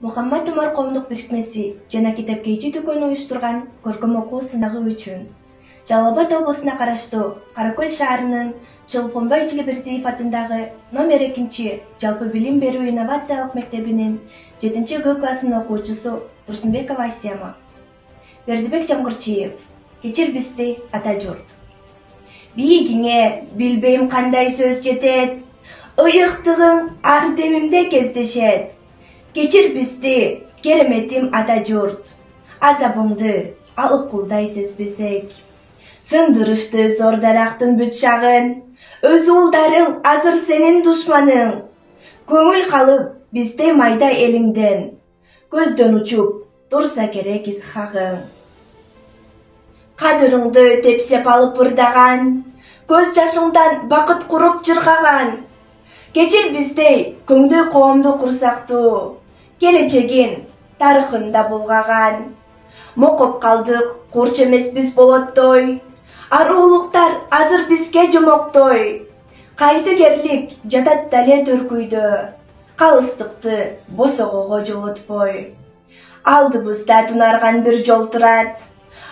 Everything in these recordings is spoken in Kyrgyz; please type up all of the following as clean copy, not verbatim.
Мухаммад Умар коомдук бирикмеси жана Китепкейчи дүкөнү уюштурган көркөм окуу сынагы үчүн Жалал Абад облусуна караштуу Каракөл шаарынын Чолпонбай Чилибердиев атындагы номер 2 жалпы билим берүү инновациялык мектебинин 7-Г класынын окуучусу Турсунбекова Асияма. Бердибек Жамгырчиев. Кечир бизди ата журт. Бийигиңе билбейм кандай сөз жетет. Ыйыктыгың ар демимде кездешет. Кечир бизди кереметим ата журт. Азабыңды алып кулдай сезбесек. Сындырышты зор дарактын бүт шагын. Өз уулдарың азыр сенин душманың. Көңүл калып бизде майда элиңден. Көздөн учуп турса керек исхагың. Кадырыңды тепсеп алып ырдаган. Көз жашыңдан бакыт куруп жыргаган. Кечир биздей көңдүү коомду курсактуу. Келечегин тарыхында булгаган. Мокоп калдык курч эмеспиз болоттой. Аруулуктар азыр бизге жомоктой. Кайдыгерлик жатат дале төркүйдө. Калыстыкты босогого жолотпой. Алдыбызда тунарган бир жол турат.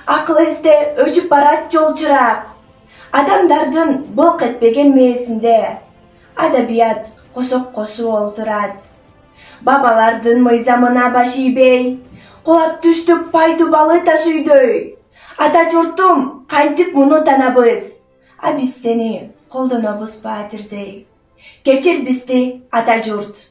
Акыл эсте өчүп барат жолчурак. Адамдардын былк этпеген мээсинде адабият кошок кошуп олтурат. Бабалардын мыйзамына баш ийбей, кулап түштүк пайдубалы таш үйдөй. Ата журтум, кантип муну танабыз? А биз сени колдонобуз баатирдей. Кечир бизди ата журт.